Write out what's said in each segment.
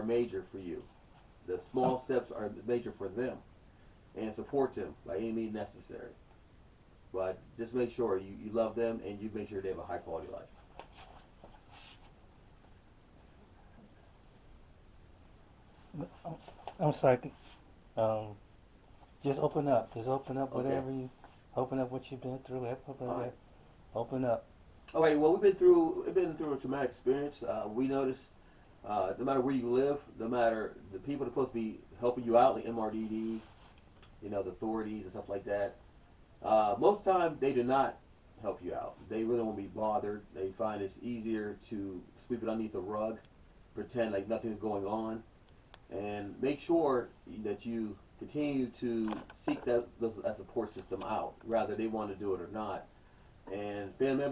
are major for you. The small steps are major for them, and support them by any means necessary. But just make sure you love them and you make sure they have a high quality life. I'm sorry. Um, just open up. Just open up Okay. whatever you. Open up what you've been through. All right. Open up. Okay. Well, we've been through a traumatic experience. We noticed no matter where you live, no matter the people that are supposed to be helping you out, like MRDD, the authorities and stuff like that. Most time they do not help you out. They really won't be bothered. They find it's easier to sweep it underneath the rug, pretend like nothing's going on, and make sure that you continue to seek that support system out, whether they want to do it or not. And family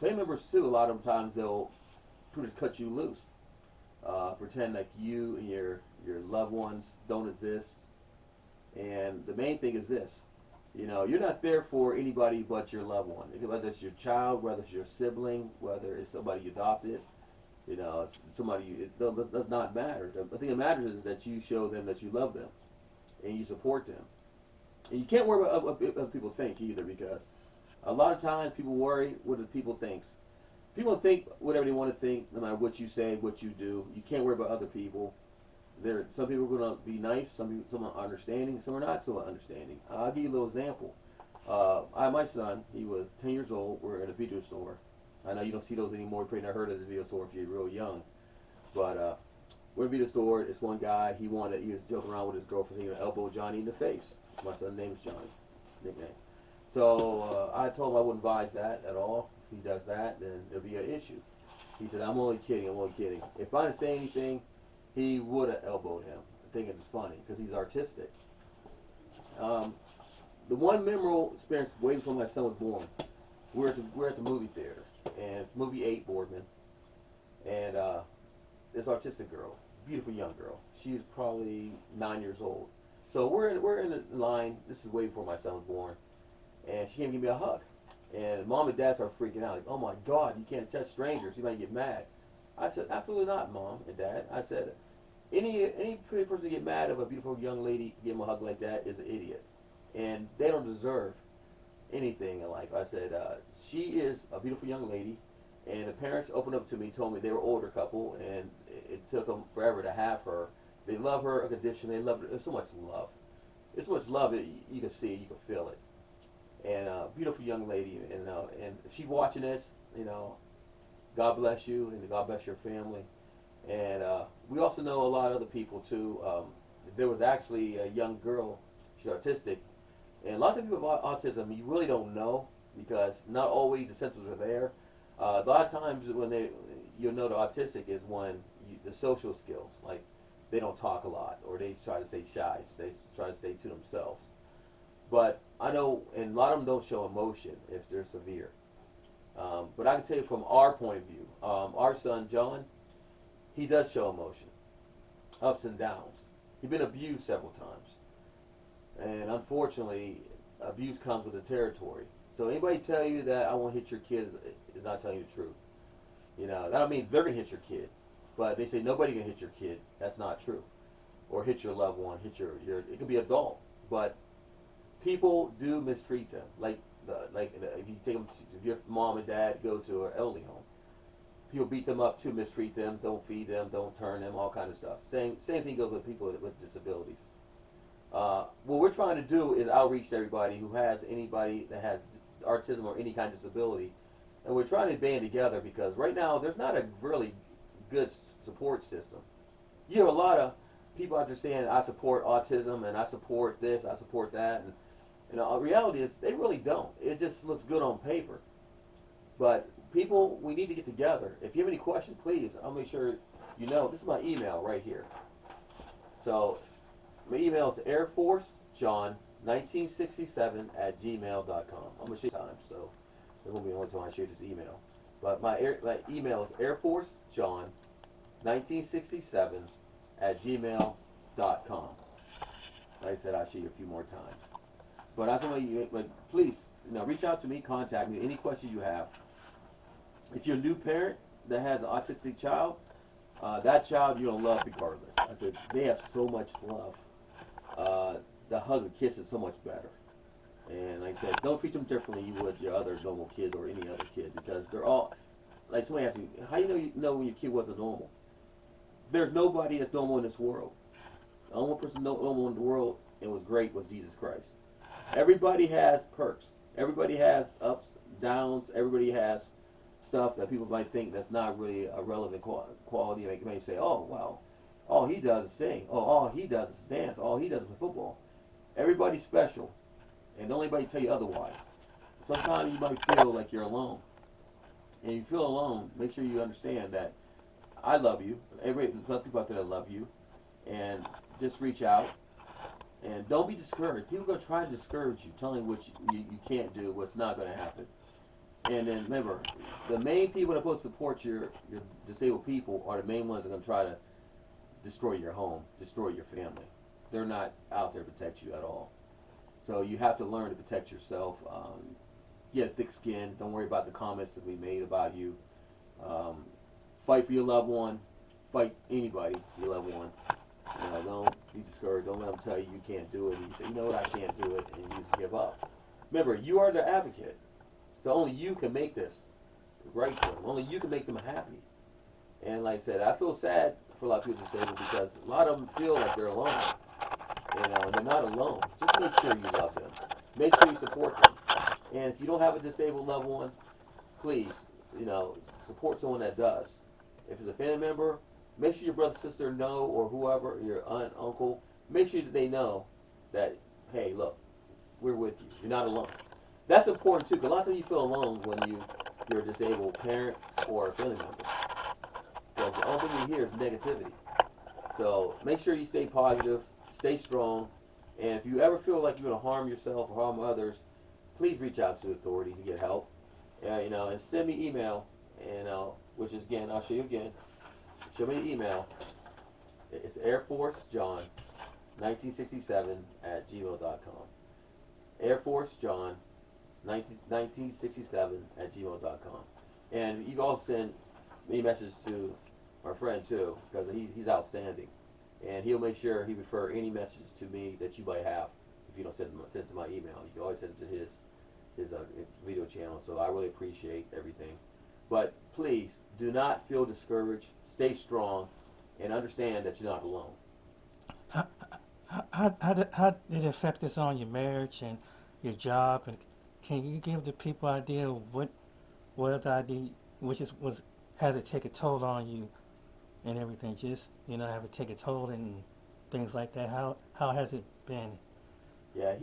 members too, a lot of times they'll pretty much cut you loose, pretend like you and your loved ones don't exist. And the main thing is this: you're not there for anybody but your loved one. Whether it's your child, whether it's your sibling, whether it's somebody you adopted, it's somebody it does not matter. The thing that matters is that you show them that you love them and you support them. And you can't worry about what people think either, because a lot of times people worry what the people thinks. People think whatever they want to think, no matter what you say, what you do. You can't worry about other people. Some people are going to be nice, some are understanding, some are not so understanding. I'll give you a little example. I have my son. He was 10 years old. We're in a video store. I know you don't see those anymore. You probably not heard of the video store if you're real young. But we're in a video store. This one guy, he was joking around with his girlfriend. He elbowed Johnny in the face. My son's name is Johnny, nickname. So I told him I wouldn't advise that at all. If he does that, then there'll be an issue. He said, I'm only kidding. If I didn't say anything, he would have elbowed him. I think it's funny because he's artistic. The one memorable experience way before my son was born, we're at the movie theater, and it's movie 8, Boardman, and this autistic girl, beautiful young girl. She was probably 9 years old. So we're in the line. This is way before my son was born, and she came to give me a hug. And mom and dad started freaking out, like, "Oh my God, you can't touch strangers. You might get mad." I said, "Absolutely not, mom and dad." I said, any person to get mad of a beautiful young lady give them a hug like that is an idiot, and they don't deserve anything in life. I said, she is a beautiful young lady, and the parents opened up to me, told me they were an older couple, and it took them forever to have her. They love her unconditionally. They love her. There's so much love. There's so much love that you can see it, you can feel it. And beautiful young lady, and if she's watching this, God bless you, and God bless your family. And we also know a lot of other people too. There was actually a young girl, she's autistic, and lots of people with autism you really don't know because not always the symptoms are there. A lot of times when you'll know the autistic is when the social skills, like they don't talk a lot or they try to stay shy, they try to stay to themselves. But I know, and a lot of them don't show emotion if they're severe. But I can tell you from our point of view, our son John, he does show emotion, ups and downs. He's been abused several times, and unfortunately, abuse comes with the territory. So anybody tell you that I won't hit your kid is not telling you the truth. That don't mean they're gonna hit your kid, but they say nobody can hit your kid. That's not true, or hit your loved one, hit your it could be adult, but people do mistreat them. Like if you take them, if your mom and dad go to an elderly home, people beat them up too, mistreat them, don't feed them, don't turn them, all kind of stuff. Same thing goes with people with disabilities. What we're trying to do is outreach to everybody who has anybody that has autism or any kind of disability, and we're trying to band together because right now there's not a really good support system. You have a lot of people out there saying I support autism and I support this, I support that, and the reality is they really don't. It just looks good on paper. But people, we need to get together. If you have any questions, please, I'll make sure you know. This is my email right here. So my email is airforcejohn1967@gmail.com. I'm going to show you time, so it won't be the only time I share this email. But my email is airforcejohn1967@gmail.com. Like I said, I'll show you a few more times. But I tell you, but please, reach out to me, contact me, any questions you have. If you're a new parent that has an autistic child, That child you're gonna love regardless. I said they have so much love. The hug and kiss is so much better. And like I said, don't treat them differently you would your other normal kids or any other kid because they're all like somebody asked me, how you know when your kid wasn't normal? There's nobody that's normal in this world. The only person normal in the world and was great was Jesus Christ. Everybody has perks. Everybody has ups, downs. Everybody has stuff that people might think that's not really a relevant quality. They may say, oh, well, all he does is sing. Oh, all he does is dance. All he does is football. Everybody's special, and don't anybody tell you otherwise. Sometimes you might feel like you're alone. And you feel alone, make sure you understand that I love you. There's other people out there that love you. And just reach out. And don't be discouraged. People are going to try to discourage you, telling you what you can't do, what's not going to happen. And then remember, the main people that are supposed to support your disabled people are the main ones that are going to try to destroy your home, destroy your family. They're not out there to protect you at all. So you have to learn to protect yourself. Get thick skin. Don't worry about the comments that we made about you. Fight for your loved one. Fight anybody, your loved one. Don't be discouraged. Don't let them tell you you can't do it. And you say, you know what, I can't do it, and you just give up. Remember, you are the advocate. So only you can make this right for them. Only you can make them happy. And like I said, I feel sad for a lot of people disabled because a lot of them feel like they're alone. And they're not alone. Just make sure you love them. Make sure you support them. And if you don't have a disabled loved one, please, support someone that does. If it's a family member, make sure your brother, sister know, or whoever, your aunt, uncle, make sure that they know that, hey, look, we're with you. You're not alone. That's important too, because a lot of times you feel alone when you're a disabled parent or a family member. Because the only thing you hear is negativity. So make sure you stay positive, stay strong, and if you ever feel like you're going to harm yourself or harm others, please reach out to the authorities to get help. And send me email, which is, again, I'll show you again. Show me an email. It's airforcejohn1967@gmail.com. airforcejohn1967@gmail.com. And you can also send me a message to our friend too, because he's outstanding, and he'll make sure he refer any messages to me that you might have. If you don't send it to my email, you can always send it to his video channel. So I really appreciate everything. But please do not feel discouraged. Stay strong, and understand that you're not alone. How did it affect this on your marriage and your job? And can you give the people idea of what the idea, has it take a toll on you and everything? Just have it take a toll and things like that. How has it been? Yeah,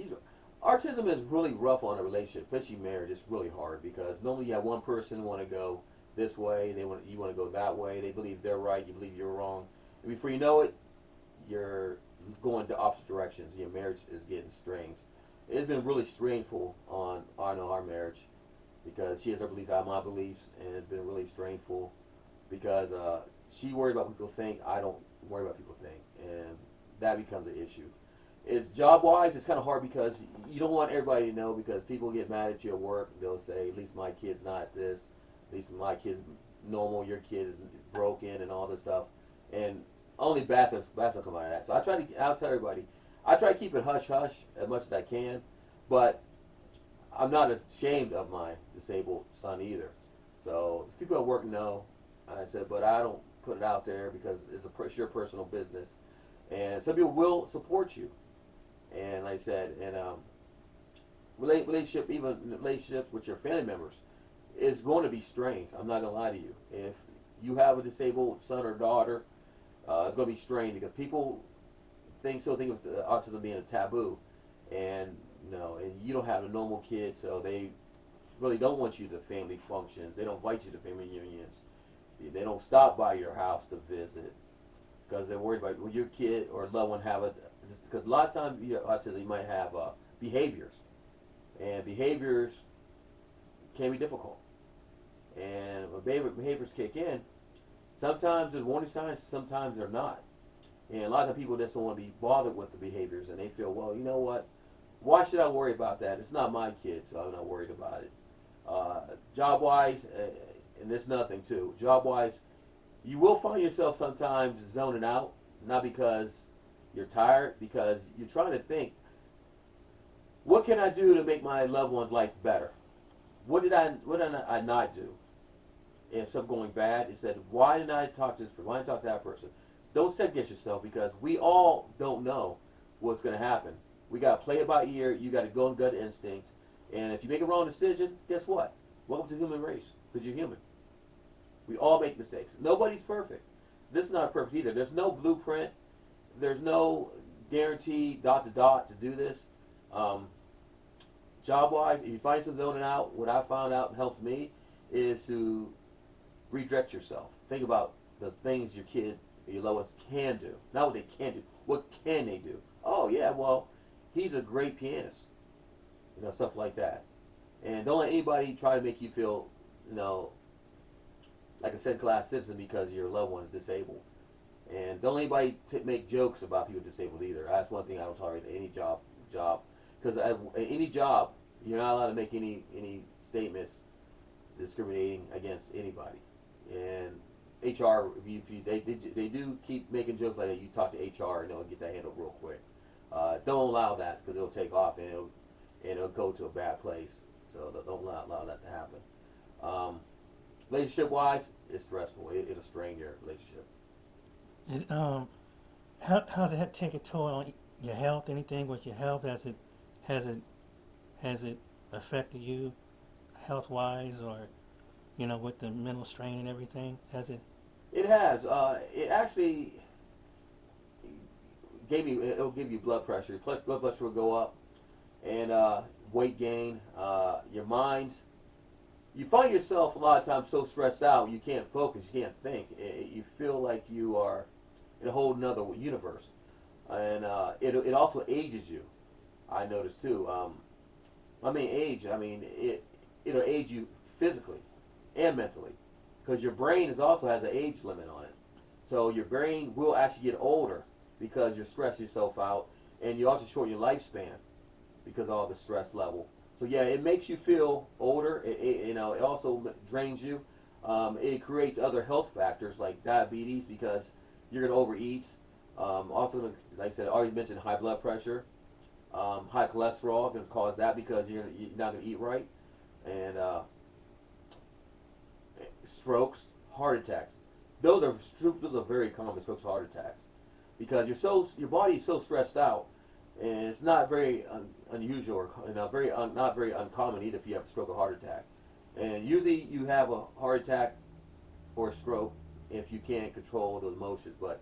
autism is really rough on a relationship, especially marriage. It's really hard because normally you have one person want to go this way, you want to go that way. They believe they're right, you believe you're wrong, and before you know it, you're going to opposite directions. Your marriage is getting strained. It's been really strainful on our marriage because she has her beliefs, I have my beliefs, and it's been really strainful because she worried about what people think. I don't worry about what people think, and that becomes an issue. It's job-wise, it's kind of hard because you don't want everybody to know because people get mad at you at work. They'll say, at least my kid's not this. At least my kid's normal. Your kid is broken and all this stuff. And only bad things will come out of that. So I'll tell everybody, I try to keep it hush-hush as much as I can. But I'm not ashamed of my disabled son either. So if people at work know, I said, but I don't put it out there because it's your personal business. And some people will support you. And like I said, relationships with your family members is going to be strained. I'm not going to lie to you. If you have a disabled son or daughter, it's going to be strained because people think of autism being a taboo. And and you don't have a normal kid, so they really don't want you to family functions. They don't invite you to family reunions. They don't stop by your house to visit because they're worried about will your kid or loved one have it. Because a lot of times you have autism, you might have behaviors, and behaviors can be difficult. And when behaviors kick in, sometimes there's warning signs, sometimes they're not. And a lot of people just don't want to be bothered with the behaviors, and they feel, well, you know what? Why should I worry about that? It's not my kid, so I'm not worried about it. Job-wise, and there's nothing too. Job-wise, You will find yourself sometimes zoning out, not because you're tired, because you're trying to think, what can I do to make my loved one's life better? What did I not do? If stuff going bad, it said, why didn't I talk to this person? Why didn't I talk to that person? Don't second guess yourself because we all don't know what's going to happen. We got to play it by ear. You got to go on gut instinct. And if you make a wrong decision, guess what? Welcome to the human race because you're human. We all make mistakes. Nobody's perfect. This is not perfect either. There's no blueprint. There's no guarantee dot to dot to do this. Um, Job wise, if you find yourself zoning out, what I found out helps me is to redirect yourself. Think about the things your kid or your loved ones can do. Not what they can do. What can they do? Oh yeah, well, he's a great pianist. Stuff like that. And don't let anybody try to make you feel, you know, like a second class citizen because your loved one is disabled. And don't let anybody make jokes about people disabled either. That's one thing I don't tolerate at any job. Because at any job, you're not allowed to make any statements discriminating against anybody. And HR, they do keep making jokes like that. You talk to HR and they'll get that handled real quick. Don't allow that because it'll take off and it'll go to a bad place. So don't allow that to happen. Relationship wise, it's stressful. It'll strain your relationship. Is, how does that take a toll on your health? Anything with your health? Has it has it affected you health wise, or with the mental strain and everything? Has it? It has. It actually it'll give you blood pressure. Plus, blood pressure will go up, and weight gain. Your mind. You find yourself a lot of times so stressed out you can't focus, you can't think. You feel like you are in a whole nother universe, and it also ages you. I noticed too. I mean, it'll age you physically and mentally, because your brain also has an age limit on it. So your brain will actually get older because you're stressing yourself out, and you also shorten your lifespan because of all the stress level. So yeah, it makes you feel older. It also drains you. It creates other health factors like diabetes because you're gonna overeat. Also, like I said, I already mentioned high blood pressure, high cholesterol gonna cause that because you're not gonna eat right, and strokes, heart attacks. Those are very common, strokes, heart attacks, because your body is so stressed out. And it's not very unusual or not very uncommon either if you have a stroke or heart attack. And usually you have a heart attack or a stroke if you can't control those emotions. But